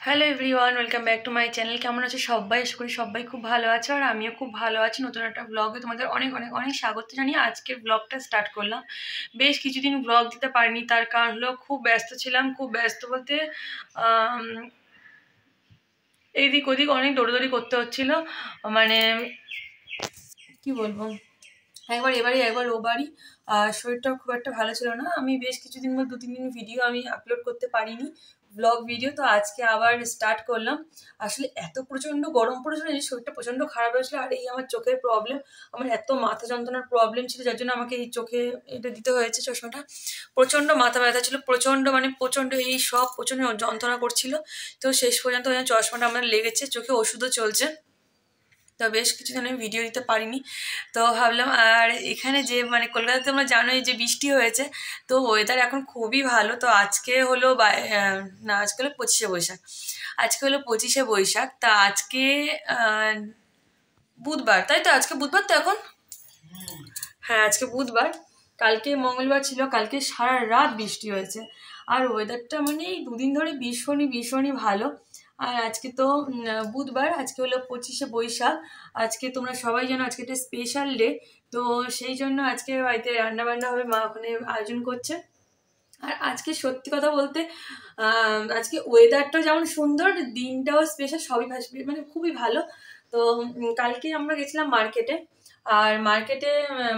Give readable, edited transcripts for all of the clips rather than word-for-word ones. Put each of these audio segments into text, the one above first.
Hello everyone, welcome back to my channel. কেমন আছো সবাই? আশা করি সবাই খুব ভালো আছো, আর আমিও খুব ভালো আছি। নতুন একটা ব্লগে তোমাদের অনেক অনেক অনেক স্বাগত জানিয়ে আজকের ব্লগটা স্টার্ট করলাম। বেশ কিছুদিন ব্লগ দিতে পারিনি, তার কারণ হলো খুব ব্যস্ত ছিলাম। খুব ব্যস্ত বলতে এইদিক ওদিক অনেক দৌড়দৌড়ি করতে হচ্ছিল। মানে কি বলবো, একবার এবারই একবার ওবারই। আর শরীরটাও খুব একটা ভালো ছিল না। আমি বেশ কিছুদিন 2-3 দিন ভিডিও আমি আপলোড করতে পারিনি, ব্লগ ভিডিও। তো আজকে আবার স্টার্ট করলাম। আসলে এত প্রচণ্ড গরম পড়েছিল যে শরীরটা প্রচণ্ড খারাপ হয়েছিল। আর এই আমার চোখের প্রবলেম, আমার এত মাথা যন্ত্রণার প্রবলেম ছিল, যার জন্য আমাকে এই চোখে এটা দিতে হয়েছে চশমাটা। প্রচণ্ড মাথা ব্যথা ছিল, প্রচণ্ড মানে প্রচণ্ড এই সব প্রচণ্ড যন্ত্রণা করছিল। তো শেষ পর্যন্ত চশমাটা আমার লেগেছে, চোখে ওষুধও চলছে। তো বেশ কিছুদিন আমি ভিডিও দিতে পারিনি। তো ভাবলাম, আর এখানে যে মানে কলকাতাতে তোমরা জানোই যে বৃষ্টি হয়েছে, তো ওয়েদার এখন খুবই ভালো। তো আজকে হলো না, আজকে হলো 25শে বৈশাখ। আজকে হলো 25শে বৈশাখ। তা আজকে বুধবার, তাই তো? আজকে বুধবার তো এখন। হ্যাঁ, আজকে বুধবার। কালকে মঙ্গলবার ছিল, কালকে সারা রাত বৃষ্টি হয়েছে। আর ওয়েদারটা মানে এই দুদিন ধরে ভীষণই ভীষণই ভালো। আর আজকে তো বুধবার, আজকে হলো 25শে বৈশাখ। আজকে তোমরা সবাই জানো আজকে একটা স্পেশাল ডে। তো সেই জন্য আজকে বাড়িতে রান্না বান্না হবে, মা ওখানে আয়োজন করছে। আর আজকে সত্যি কথা বলতে আজকে ওয়েদারটা যেমন সুন্দর, দিনটাও স্পেশাল, সবই মানে খুবই ভালো। তো কালকে আমরা গেছিলাম মার্কেটে। আর মার্কেটে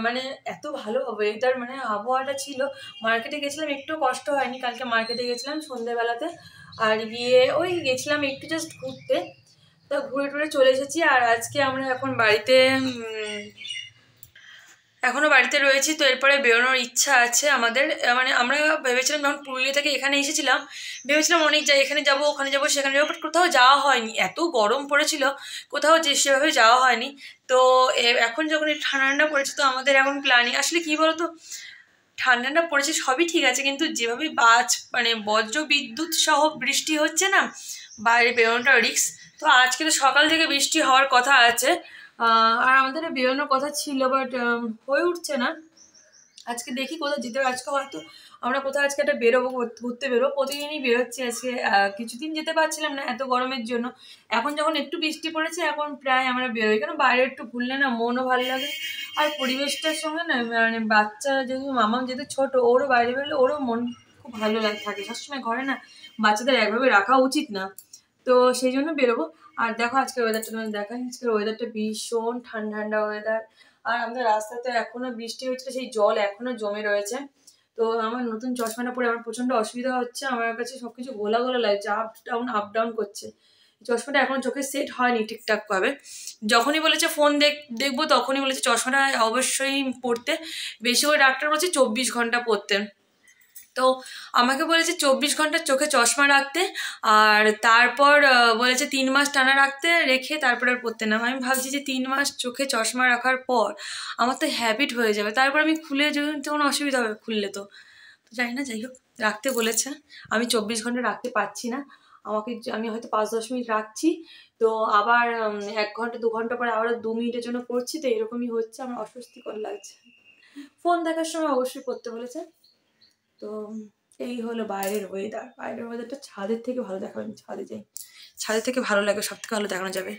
মানে এত ভালো ওয়েদার, মানে আবহাওয়াটা ছিল। মার্কেটে গেছিলাম, একটু কষ্ট হয়নি। কালকে মার্কেটে গেছিলাম সন্ধ্যেবেলাতে। আর গিয়ে ওই গেছিলাম একটু জাস্ট ঘুরতে। তো ঘুরে টুরে চলে এসেছি। আর আজকে আমরা এখন বাড়িতে এখনও বাড়িতে রয়েছি। তো এরপরে বেরোনোর ইচ্ছা আছে আমাদের। মানে আমরা ভেবেছিলাম যখন পুরুলিয়া থেকে এখানে এসেছিলাম, ভেবেছিলাম অনেক যাই, এখানে যাব ওখানে যাব সেখানে যাবো, বাট কোথাও যাওয়া হয়নি। এত গরম পড়েছিল, কোথাও যে সেভাবে যাওয়া হয়নি। তো এখন যখন একটু ঠান্ডা ঠান্ডা পড়েছে, তো আমাদের এখন প্ল্যানিং আসলে কী বলতো, ঠান্ডা ঠান্ডা পড়েছে সবই ঠিক আছে, কিন্তু যেভাবে মানে বজ্র বিদ্যুৎ সহ বৃষ্টি হচ্ছে না, বাইরে বেরোনোটা রিস্ক। তো আজকে তো সকাল থেকে বৃষ্টি হওয়ার কথা আছে। আর আমাদের বেরোনোর কথা ছিল, বাট হয়ে উঠছে না। আজকে দেখি কোথাও যেতে হবে। আজকে হয়তো আমরা কোথাও আজকে একটা বেরোবো, ঘুরতে বেরোবো। প্রতিদিনই বেরোচ্ছি আজকে। কিছুদিন যেতে পারছিলাম না এত গরমের জন্য। এখন যখন একটু বৃষ্টি পড়েছে, এখন প্রায় আমরা বেরোই, কারণ বাইরে একটু ঘুরলে না মনও ভালো লাগে। আর পরিবেশটার সঙ্গে না, মানে বাচ্চা যেহেতু, মামাম যেহেতু ছোট, ওরও বাইরে বেরোলে ওরও মন খুব ভালো থাকে। সবসময় ঘরে না বাচ্চাদের একভাবে রাখা উচিত না। তো সেই জন্য বেরোবো। আর দেখো আজকের ওয়েদারটা তোমাদের দেখাই। আজকের ওয়েদারটা ভীষণ ঠান্ডা ঠান্ডা ওয়েদার। আর আমাদের রাস্তাতে এখনো বৃষ্টি হচ্ছিল, সেই জল এখনো জমে রয়েছে। তো আমার নতুন চশমাটা পরে আমার প্রচন্ড অসুবিধা হচ্ছে। আমার কাছে সবকিছু ঘোলা ঘোলা লাগছে, আপ ডাউন করছে। চশমাটা এখন চোখে সেট হয়নি ঠিকঠাক ভাবে। যখনই বলেছে ফোন দেখবো, তখনই বলেছে চশমাটা অবশ্যই পড়তে। বেশি করে ডাক্তার বলছে 24 ঘন্টা পড়তে। তো আমাকে বলেছে 24 ঘন্টা চোখে চশমা রাখতে। আর তারপর বলেছে 3 মাস টানা রাখতে, রেখে তারপর আর পরতে না। আমি ভাবছি যে 3 মাস চোখে চশমা রাখার পর আমার তো হ্যাবিট হয়ে যাবে, তারপর আমি খুলে যদি তো কোনো অসুবিধা হবে খুললে। তো জানি না, যাই হোক রাখতে বলেছে। আমি 24 ঘন্টা রাখতে পারছি না। আমি হয়তো 5-10 মিনিট রাখছি, তো আবার 1 ঘন্টা 2 ঘন্টা পরে আবার 2 মিনিটের জন্য পড়ছি। তো এরকমই হচ্ছে, আমার অস্বস্তিকর লাগছে। ফোন দেখার সময় অবশ্যই পড়তে বলেছে। তো এই হলো বাইরের ওয়েদার। বাইরের ওয়েদারটা ছাদের থেকে ভালো দেখাবে। আমি ছাদে যাই, ছাদের থেকে ভালো লাগে, সব থেকে ভালো দেখানো যাবে।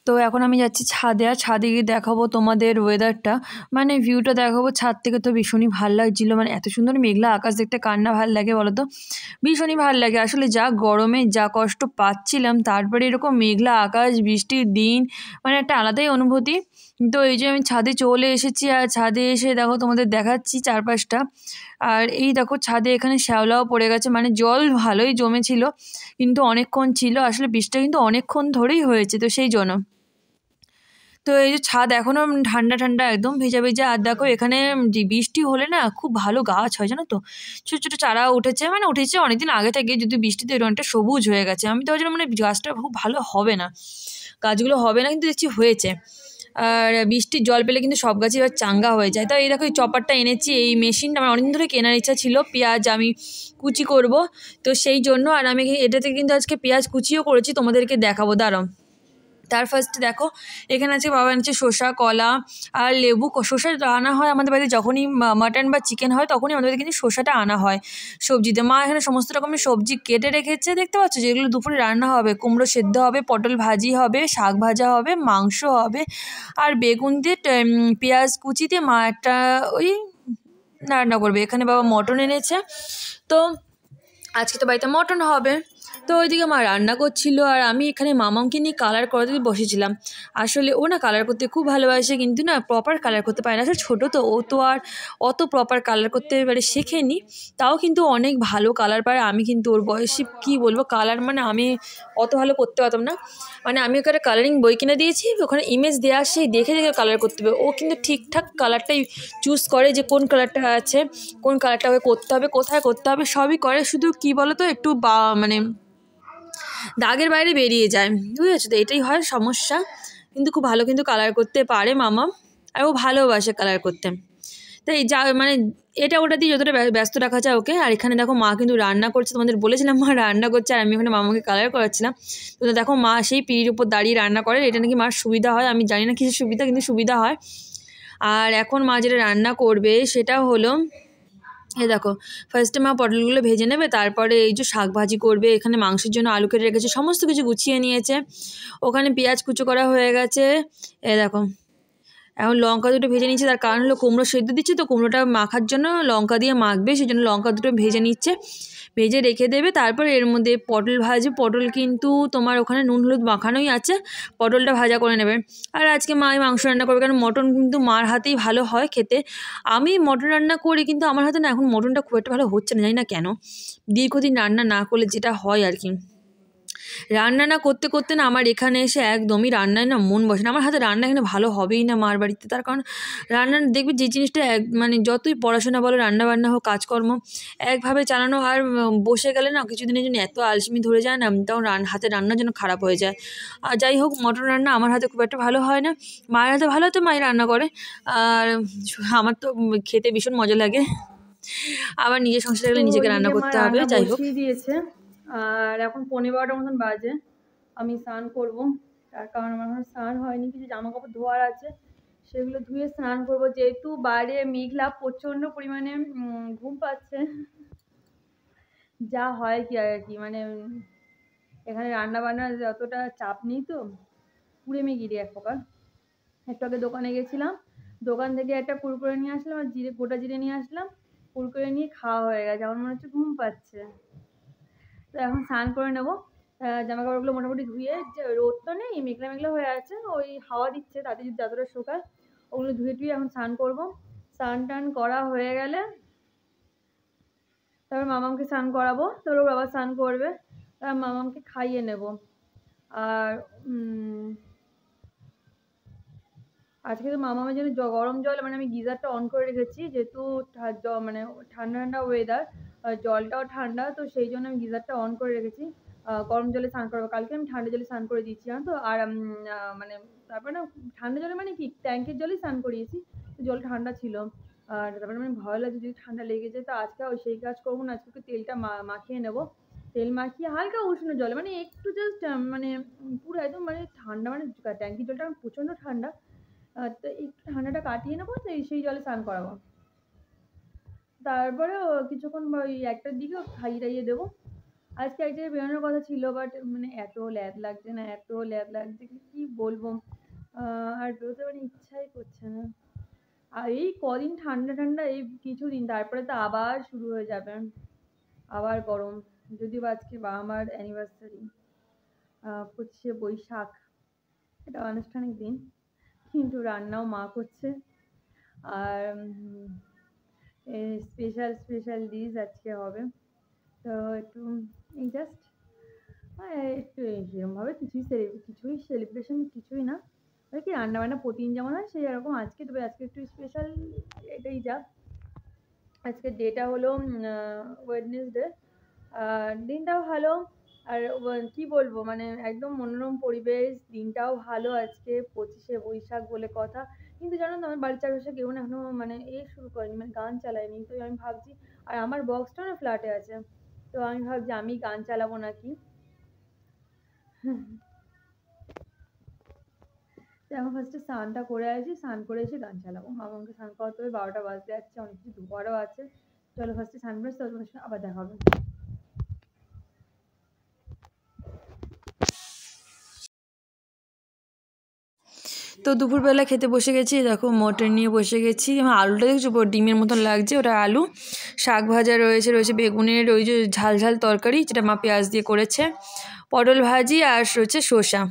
তো এখন আমি যাচ্ছি ছাদে, আর ছাদে গিয়ে দেখাবো তোমাদের ওয়েদারটা, মানে ভিউটা দেখাবো ছাদ থেকে। তো ভীষণই ভাল লাগছিলো, মানে এত সুন্দর মেঘলা আকাশ দেখতে কার না ভাল লাগে বলো তো? ভীষণই ভাল লাগে আসলে। যা গরমে যা কষ্ট পাচ্ছিলাম, তারপরে এরকম মেঘলা আকাশ, বৃষ্টির দিন, মানে একটা আলাদাই অনুভূতি। তো এই যে আমি ছাদে চলে এসেছি, আর ছাদে এসে দেখো তোমাদের দেখাচ্ছি চারপাশটা। আর এই দেখো ছাদে এখানে শ্যাওলাও পড়ে গেছে, মানে জল ভালোই জমেছিল, কিন্তু অনেকক্ষণ ছিল। আসলে বৃষ্টিটা কিন্তু অনেকক্ষণ ধরেই হয়েছে, তো সেই জন্য। তো এই যে ছাদ এখনও ঠান্ডা ঠান্ডা, একদম ভেজা ভেজা। আর দেখো এখানে যে বৃষ্টি হলে না খুব ভালো গাছ হয়, জানো তো? ছোটো ছোটো চারা উঠেছে, মানে উঠেছে অনেকদিন আগে থেকে, যদি বৃষ্টিতে রঙটা সবুজ হয়ে গেছে। আমি তো ওই জন্য মানে গাছটা খুব ভালো হবে না, গাছগুলো হবে না, কিন্তু দেখছি হয়েছে। আর বৃষ্টির জল পেলে কিন্তু সব গাছই এবার চাঙ্গা হয়ে যায়। তাই এই দেখো এই চপারটা এনেছি, এই মেশিনটা আমার অনেকদিন ধরে কেনার ইচ্ছা ছিল। পেঁয়াজ আমি কুচি করব, তো সেই জন্য। আর আমি এটা থেকে কিন্তু আজকে পেঁয়াজ কুচিও করেছি, তোমাদেরকে দেখাবো, দাঁড়াও। তার ফার্স্টে দেখো এখানে আছে, বাবা এনেছে শসা, কলা আর লেবু। শসা আনা হয় আমাদের বাড়িতে যখনই মাটন বা চিকেন হয়, তখনই আমাদের বাড়িতে কিন্তু শসাটা আনা হয় সবজিতে। মা এখানে সমস্ত রকমের সবজি কেটে রেখেছে, দেখতে পাচ্ছ, যেগুলো দুপুরে রান্না হবে। কুমড়ো সেদ্ধ হবে, পটল ভাজি হবে, শাক ভাজা হবে, মাংস হবে, আর বেগুন দিয়ে পেঁয়াজ কুচি দিয়ে মা একটা ওই রান্না করবে। এখানে বাবা মটন এনেছে, তো আজকে তো বাড়িতে মটন হবে। তো ওইদিকে মা রান্না করছিল, আর আমি এখানে মামাকে নিয়ে কালার করাতে বসেছিলাম। আসলে ও না কালার করতে খুব ভালোবাসে, কিন্তু না প্রপার কালার করতে পারে না। আসলে ছোটো তো, ও তো আর অত প্রপার কালার করতে এবারে শেখেনি, তাও কিন্তু অনেক ভালো কালার পারে। আমি কিন্তু ওর বয়সে কী বলবো, কালার মানে আমি অত ভালো করতে পারতাম না। মানে আমি ওখানে কালারিং বই কিনে দিয়েছি, ওখানে ইমেজ দেওয়া, সেই দেখে দেখে কালার করতে হবে। ও কিন্তু ঠিকঠাক কালারটাই চুজ করে, যে কোন কালারটা আছে, কোন কালারটা ওকে করতে হবে, কোথায় করতে হবে, সবই করে। শুধু কী বলো তো, একটু মানে দাগের বাইরে বেরিয়ে যায়, বুঝেছো তো, এটাই হয় সমস্যা। কিন্তু খুব ভালো কিন্তু কালার করতে পারে মামা, আর ও ভালোবাসে কালার করতে। তাই যা মানে এটা ওটা দিয়ে যতটা ব্যস্ত রাখা যায় ওকে। আর এখানে দেখো মা কিন্তু রান্না করছে, তোমাদের বলেছিলাম মা রান্না করছে, আর আমি ওখানে মামাকে কালার করাচ্ছিলাম। তো দেখো মা সেই পিঁড়ির উপর দাঁড়িয়ে রান্না করে, এটা নাকি মার সুবিধা হয়, আমি জানি না কিছু সুবিধা, কিন্তু সুবিধা হয়। আর এখন মা যেটা রান্না করবে সেটা হলো, এই দেখো ফার্স্টে মা পটলগুলো ভেজে নেবে, তারপরে এই যে শাক ভাজি করবে। এখানে মাংসের জন্য আলু কেটে রেখেছে, সমস্ত কিছু গুছিয়ে নিয়েছে। ওখানে পেঁয়াজ কুচো করা হয়ে গেছে, এ দেখো। এখন লঙ্কা দুটো ভেজে নিচ্ছে, তার কারণ হলো কুমড়ো সেদ্ধ দিচ্ছে, তো কুমড়োটা মাখার জন্য লঙ্কা দিয়ে মাখবে, সেই জন্য লঙ্কা দুটো ভেজে নিচ্ছে, ভেজে রেখে দেবে। তারপর এর মধ্যে পটল ভাজি, পটল কিন্তু তোমার ওখানে নুন হলুদ মাখানোই আছে, পটলটা ভাজা করে নেবে। আর আজকে মা মাংস রান্না করবে, কারণ মটন কিন্তু মার হাতেই ভালো হয় খেতে। আমি মটন রান্না করি, কিন্তু আমার হাতে না এখন মটনটা খুব একটা ভালো হচ্ছে না, জানি না কেন। দীর্ঘদিন রান্না না করলে যেটা হয় আর কি, রান্না না করতে করতে না আমার এখানে এসে একদমই রান্নায় না মন বসে না। আমার হাতে রান্না এখানে ভালো হবেই না মার বাড়িতে, তার কারণ রান্না দেখবে যে জিনিসটা মানে যতই পড়াশোনা বলো, রান্নাবান্না হোক, কাজকর্ম একভাবে চালানো, আর বসে গেলে না কিছুদিনের জন্য এত আলসেমি ধরে যায় না, তখন হাতে রান্নার জন্য খারাপ হয়ে যায়। আর যাই হোক, মটন রান্না আমার হাতে খুব একটা ভালো হয় না, মায়ের হাতে ভালো হতো, মাই রান্না করে। আর আমার তো খেতে ভীষণ মজা লাগে। আবার নিজের সংসারে গেলে নিজেকে রান্না করতে হবে। যাই হোক, দিয়েছে। আর এখন 11:15 মতন বাজে, আমি স্নান করব, তার কারণ আমার এখন স্নান হয়নি, কিছু জামা কাপড় ধোয়ার আছে, সেগুলো ধুয়ে স্নান করব। যেহেতু বাইরে মেঘলা, প্রচণ্ড পরিমাণে ঘুম পাচ্ছে, যা হয় কি আর কি, মানে এখানে রান্না বান্নার যতটা চাপ নেই, তো কুড়েমি গিরি এক প্রকার। একটু আগে দোকানে গেছিলাম, দোকান থেকে একটা কুরকুরে নিয়ে আসলাম, আর গোটা জিরে নিয়ে আসলাম, কুরকুরে নিয়ে খাওয়া হয়ে গেছে, আমার মনে হচ্ছে ঘুম পাচ্ছে। তো এখন স্নান করে নেবো। জামা কাপড়গুলো মোটামুটি ধুয়ে, যে রোদ তো নেই, মেঘলা মেঘলা হয়ে আছে, ওই হাওয়া দিচ্ছে, তাতে যদি যতটা শোকায় ওগুলো ধুয়ে টুয়ে এখন স্নান করবো। স্নান টান করা হয়ে গেলে তারপর মামামকে স্নান করাবো, তারপর বাবা স্নান করবে, তারপর মামামকে খাইয়ে নেব। আর আজকে তো মামামের জন্য গরম জল, মানে আমি গিজারটা অন করে রেখেছি, যেহেতু মানে ঠান্ডা ঠান্ডা ওয়েদার, জলটাও ঠান্ডা, তো সেই জন্য আমি গিজারটা অন করে রেখেছি। গরম জলে স্নান করবো, কালকে আমি ঠান্ডা জলে স্নান করে দিচ্ছি, জানো তো। আর মানে তারপরে না ঠান্ডা জলে মানে কি, ট্যাঙ্কের জলেই স্নান করিয়েছি, জল ঠান্ডা ছিল। আর তারপরে মানে ভয় লাগছে যদি ঠান্ডা লেগে যায়, তো আজকে সেই কাজ করবো না, আজকে তেলটা মাখিয়ে নেবো, তেল মাখিয়ে হালকা উষ্ণ জলে, মানে একটু জাস্ট মানে পুরো একদম মানে ঠান্ডা, মানে ট্যাঙ্কির জলটা প্রচণ্ড ঠান্ডা, তো একটু ঠান্ডাটা কাটিয়ে নেবো, তো সেই জলে স্নান করাবো। তারপরে কিছুক্ষণ ওই 1টার দিকে খাইয়ে টাইয়ে দেবো। আজকে এক জায়গায় বেরোনোর কথা ছিল, বাট মানে এত ল্যাদ লাগছে না, এত ল্যাদ লাগছে কি বলবো, আর বেরোতে মানে ইচ্ছাই করছে না। আর এই কদিন ঠান্ডা ঠান্ডা, এই কিছুদিন, তারপরে তো আবার শুরু হয়ে যাবে, আবার গরম। যদিও আজকে আমার অ্যানিভার্সারি, 25শে বৈশাখ, এটা আনুষ্ঠানিক দিন, কিন্তু রান্নাও মা করছে, আর স্পেশাল স্পেশাল ডিশ আজকে হবে। তো একটু জাস্ট একটু সেরকমভাবে কিছুই সেলিব্রেশন কিছুই না, ওই কি রান্নাবান্না প্রতিদিন যেমন হয় সেই এরকম আজকে, তবে আজকে একটু স্পেশাল, এটাই যা। আজকের ডেটা হলো ওয়েডনেসডে, দিনটাও ভালো। আর কি বলবো, মানে একদম মনোরম পরিবেশ, দিনটাও ভালো আজকে, 25শে বৈশাখ বলে কথা। কিন্তু জানো তো, আমার বাড়ির চারপাশে কেউ না এখনো মানে শুরু করেনি, মানে গান চালায়নি, তো আমি ভাবছি, আর আমার বক্সটা না ফ্ল্যাটে আছে, তো আমি ভাবছি আমি গান চালাবো নাকি। এখন ফার্স্টে স্নানটা করে আসি, স্নান করে এসে গান চালাবো। আমাকে স্নান করাতে হবে, 12টা বাজতে যাচ্ছে, অনেক কিছু দুপুরও আছে। চলো ফার্স্টে স্নান করে তোমার সাথে আবার দেখা হবে। তো দুপুরবেলা খেতে বসে গেছি, দেখো মটন নিয়ে বসে গেছি। আলুটা দেখছো ডিমের মতন লাগছে, ওটা আলু। শাক ভাজা রয়েছে বেগুনের ওই যে ঝাল ঝাল তরকারি, যেটা মা পেঁয়াজ দিয়ে করেছে, পটল ভাজি, আর রয়েছে শসা।